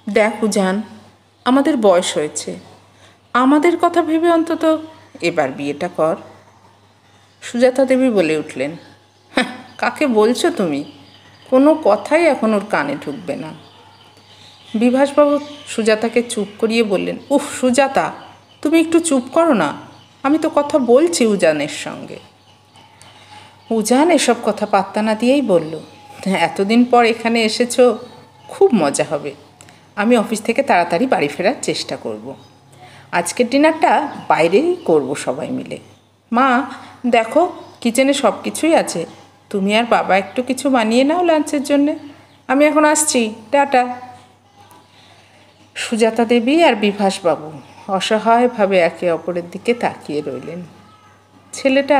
দেখ উজান, আমাদের বয়স হয়েছে, আমাদের কথা ভেবে অন্তত এবার বিয়েটা কর। সুজাতা দেবী বলে উঠলেন, হ্যাঁ, কাকে বলছো তুমি? কোনো কথাই এখন ওর কানে ঢুকবে না। বিভাসবাবু সুজাতাকে চুপ করিয়ে বললেন, উফ সুজাতা, তুমি একটু চুপ করো না, আমি তো কথা বলছি উজানের সঙ্গে। উজান এসব কথা পাত্তা না দিয়েই বলল, এতদিন পর এখানে এসেছো, খুব মজা হবে। আমি অফিস থেকে তাড়াতাড়ি বাড়ি ফেরার চেষ্টা করব। আজকের ডিনারটা বাইরেই করব সবাই মিলে। মা দেখো, কিচেনে সব কিছুই আছে, তুমি আর বাবা একটু কিছু বানিয়ে নাও লাঞ্চের জন্যে। আমি এখন আসছি, টাটা। সুজাতা দেবী আর বিভাসবাবু অসহায়ভাবে একে অপরের দিকে তাকিয়ে রইলেন। ছেলেটা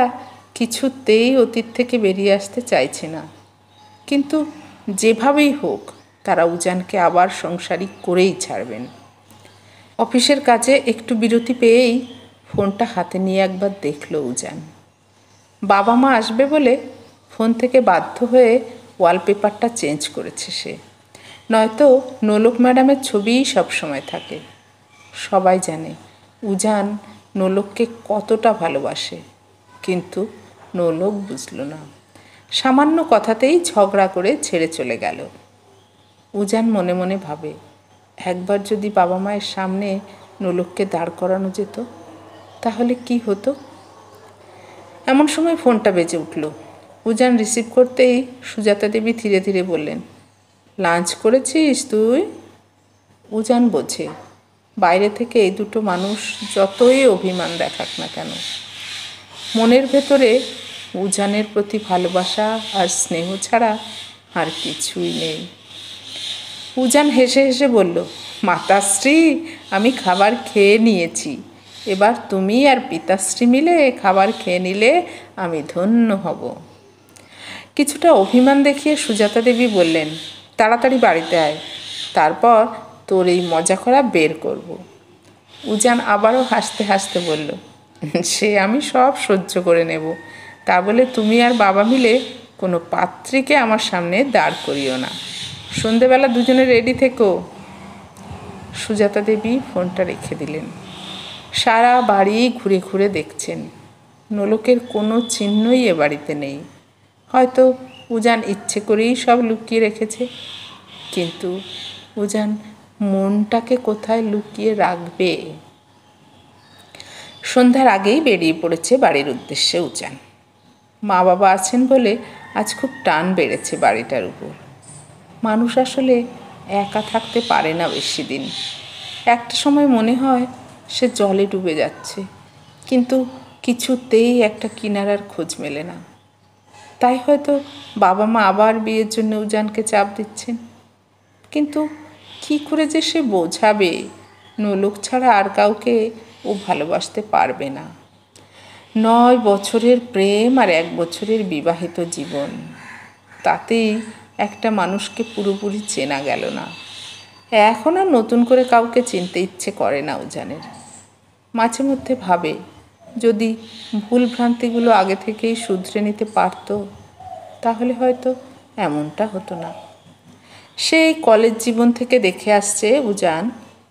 কিছুতেই অতীত থেকে বেরিয়ে আসতে চাইছে না, কিন্তু যেভাবেই হোক তারা উজানকে আবার সংসারী করেই ছাড়বেন। অফিসের কাজে একটু বিরতি পেয়েই ফোনটা হাতে নিয়ে একবার দেখল উজান। বাবা মা আসবে বলে ফোন থেকে বাধ্য হয়ে ওয়ালপেপারটা চেঞ্জ করেছে সে, নয়তো নোলক ম্যাডামের ছবিই সবসময় থাকে। সবাই জানে উজান নোলককে কতটা ভালোবাসে, কিন্তু নোলক বুঝল না। সামান্য কথাতেই ঝগড়া করে ছেড়ে চলে গেল। উজান মনে মনে ভাবে, একবার যদি বাবা মায়ের সামনে নোলককে দাঁড় করানো যেত তাহলে কি হতো। এমন সময় ফোনটা বেজে উঠল। উজান রিসিভ করতেই সুজাতা দেবী ধীরে ধীরে বললেন, লাঞ্চ করেছিস তুই? উজান বোঝে, বাইরে থেকে এই দুটো মানুষ যতই অভিমান দেখাক না কেন, মনের ভেতরে উজানের প্রতি ভালোবাসা আর স্নেহ ছাড়া আর কিছুই নেই। উজান হেসে হেসে বলল, মাতাশ্রী, আমি খাবার খেয়ে নিয়েছি, এবার তুমি আর পিতাশ্রী মিলে খাবার খেয়ে নিলে আমি ধন্য হব। কিছুটা অভিমান দেখিয়ে সুজাতা দেবী বললেন, তাড়াতাড়ি বাড়িতে আয়, তারপর তোর এই মজা করা বের করব। উজান আবারও হাসতে হাসতে বলল, সে আমি সব সহ্য করে নেব, তা বলে তুমি আর বাবা মিলে কোনো পাত্রীকে আমার সামনে দাঁড় করিও না। সন্ধেবেলা দুজনে রেডি থেকো। সুজাতা দেবী ফোনটা রেখে দিলেন। সারা বাড়ি ঘুরে ঘুরে দেখছেন, নোলকের কোনো চিহ্নই এ বাড়িতে নেই। হয়তো উজান ইচ্ছে করেই সব লুকিয়ে রেখেছে, কিন্তু উজান মনটাকে কোথায় লুকিয়ে রাখবে। সন্ধ্যার আগেই বেরিয়ে পড়েছে বাড়ির উদ্দেশ্যে উজান। মা বাবা আছেন বলে আজ খুব টান বেড়েছে বাড়িটার উপর। মানুষ আসলে একা থাকতে পারে না বেশি দিন। একটা সময় মনে হয় সে জলে ডুবে যাচ্ছে, কিন্তু কিছুতেই একটা কিনারার খোঁজ মেলে না। তাই হয়তো বাবা মা আবার বিয়ের জন্য উজানকে চাপ দিচ্ছেন, কিন্তু কি করে যে সে বোঝাবে নোলক ছাড়া আর কাউকে ও ভালোবাসতে পারবে না। 9 বছরের প্রেম আর 1 বছরের বিবাহিত জীবন, তাতেই একটা মানুষকে পুরোপুরি চেনা গেল না। এখন আর নতুন করে কাউকে চিনতে ইচ্ছে করে না উজানের। মাঝে মধ্যে ভাবে, যদি ভুল ভ্রান্তিগুলো আগে থেকেই শুধরে নিতে পারত তাহলে হয়তো এমনটা হতো না। সেই কলেজ জীবন থেকে দেখে আসছে উজান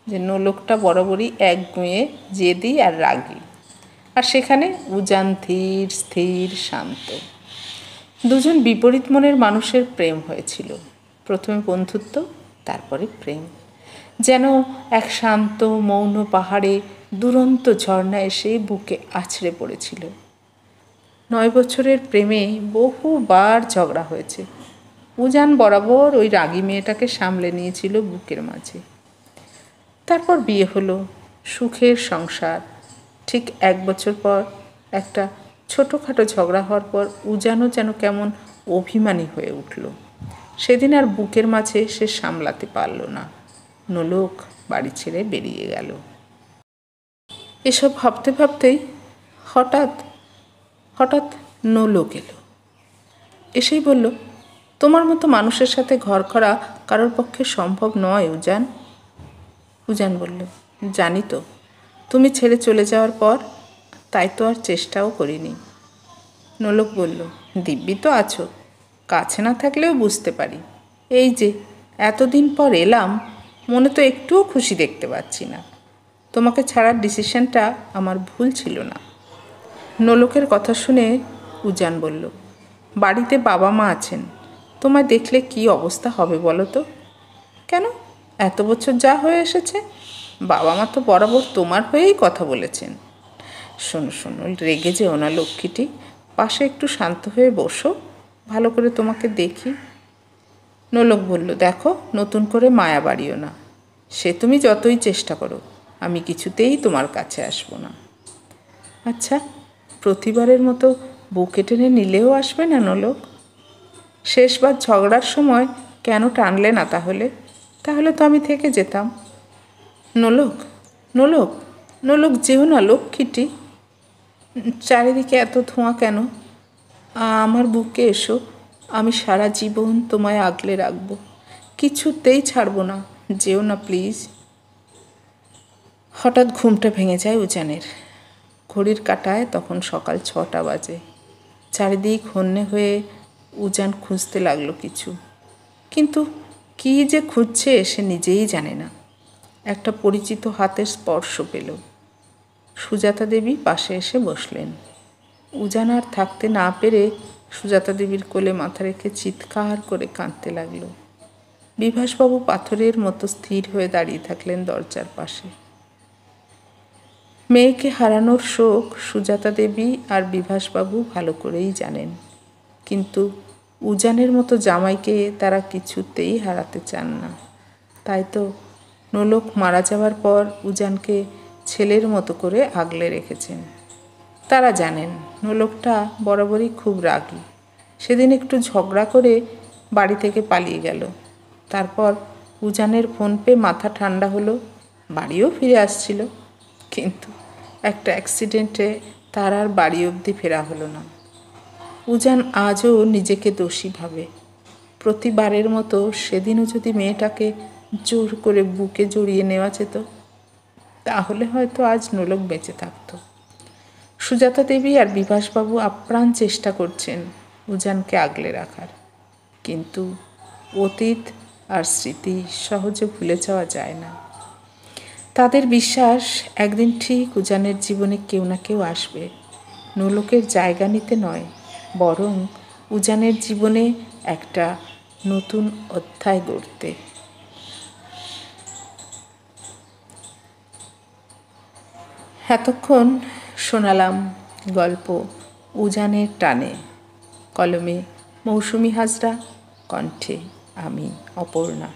যে নোলকটা বরাবরই একগুঁয়ে, জেদি আর রাগী, আর সেখানে উজান ধীর স্থির শান্ত। দুজন বিপরীত মনের মানুষের প্রেম হয়েছিল, প্রথমে বন্ধুত্ব, তারপরে প্রেম। যেন এক শান্ত মৌন পাহাড়ে দুরন্ত ঝর্ণা এসে বুকে আছড়ে পড়েছিল। 9 বছরের প্রেমে বহুবার ঝগড়া হয়েছে। উজান বরাবর ওই রাগী মেয়েটাকে সামলে নিয়েছিল বুকের মাঝে। তারপর বিয়ে হলো, সুখের সংসার। ঠিক 1 বছর পর একটা ছোটোখাটো ঝগড়া হওয়ার পর উজানও যেন কেমন অভিমানী হয়ে উঠল। সেদিন আর বুকের মাঝে সে সামলাতে পারল না, নোলক বাড়ি ছেড়ে বেরিয়ে গেল। এসব ভাবতে ভাবতেই হঠাৎ হঠাৎ নোলক এলো। এসেই বলল, তোমার মতো মানুষের সাথে ঘর করা কারোর পক্ষে সম্ভব নয় উজান। উজান বলল, জানি তো, তুমি ছেড়ে চলে যাওয়ার পর তাই তো আর চেষ্টাও করিনি। নোলক বলল, দিব্যি তো আছো, কাছে না থাকলেও বুঝতে পারি। এই যে এতদিন পর এলাম, মনে তো একটুও খুশি দেখতে পাচ্ছি না। তোমাকে ছাড়ার ডিসিশনটা আমার ভুল ছিল না। নোলকের কথা শুনে উজান বলল, বাড়িতে বাবা মা আছেন, তোমায় দেখলে কি অবস্থা হবে বলো তো? কেন, এত বছর যা হয়ে এসেছে বাবা মা তো বরাবর তোমার হয়েই কথা বলেছেন। শোনো শোনো, রেগে যেও না লক্ষ্মীটি, পাশে একটু শান্ত হয়ে বসো, ভালো করে তোমাকে দেখি। নোলক বলল, দেখো, নতুন করে মায়া বাড়িও না। সে তুমি যতই চেষ্টা করো, আমি কিছুতেই তোমার কাছে আসবো না। আচ্ছা, প্রতিবারের মতো বুকে টেনে নিলেও আসবে না নোলক? শেষবার ঝগড়ার সময় কেন টানলে না তাহলে? তাহলে তো আমি থেকে যেতাম। নোলক, নোলক, নোলক, যেও না লক্ষ্মীটি। চারিদিকে এত ধোঁয়া কেন? আমার বুকে এসো, আমি সারা জীবন তোমায় আগলে রাখবো, কিছুতেই ছাড়বো না, যেও না প্লিজ। হঠাৎ ঘুমটা ভেঙে যায় উজানের। ঘড়ির কাঁটায় তখন সকাল 6টা বাজে। চারিদিক হন্যে হয়ে উজান খুঁজতে লাগলো কিছু, কিন্তু কী যে খুঁজছে সে নিজেই জানে না। একটা পরিচিত হাতের স্পর্শ পেল। সুজাতা দেবী পাশে এসে বসলেন। উজান আর থাকতে না পেরে সুজাতা দেবীর কোলে মাথা রেখে চিৎকার করে কাঁদতে লাগলো। বিভাসবাবু পাথরের মতো স্থির হয়ে দাঁড়িয়ে থাকলেন দরজার পাশে। মেয়েকে হারানোর শোক সুজাতা দেবী আর বিভাসবাবু ভালো করেই জানেন, কিন্তু উজানের মতো জামাইকে তারা কিছুতেই হারাতে চান না। তাই তো নোলক মারা যাওয়ার পর উজানকে ছেলের মতো করে আগলে রেখেছেন। তারা জানেন নোলকটা বরাবরই খুব রাগী। সেদিন একটু ঝগড়া করে বাড়ি থেকে পালিয়ে গেল। তারপর উজানের ফোন পেয়ে মাথা ঠান্ডা হলো, বাড়িও ফিরে আসছিল, কিন্তু একটা অ্যাক্সিডেন্টে তার আর বাড়ি অবধি ফেরা হলো না। উজান আজও নিজেকে দোষী ভাবে। প্রতিবারের মতো সেদিনও যদি মেয়েটাকে জোর করে বুকে জড়িয়ে নেওয়া যেত, তাহলে হয়তো আজ নোলক বেঁচে থাকত। সুজাতা দেবী আর বিভাসবাবু আপ্রাণ চেষ্টা করছেন উজানকে আগলে রাখার, কিন্তু অতীত আর স্মৃতি সহজে ভুলে যাওয়া যায় না। তাদের বিশ্বাস একদিন ঠিক উজানের জীবনে কেউ না কেউ আসবে, নোলকের জায়গা নিতে নয়, বরং উজানের জীবনে একটা নতুন অধ্যায় গড়তে। এতক্ষণ শোনালাম গল্প উজানের টানে, কলমে মৌসুমী হাজরা, কণ্ঠে আমি অপর্ণা।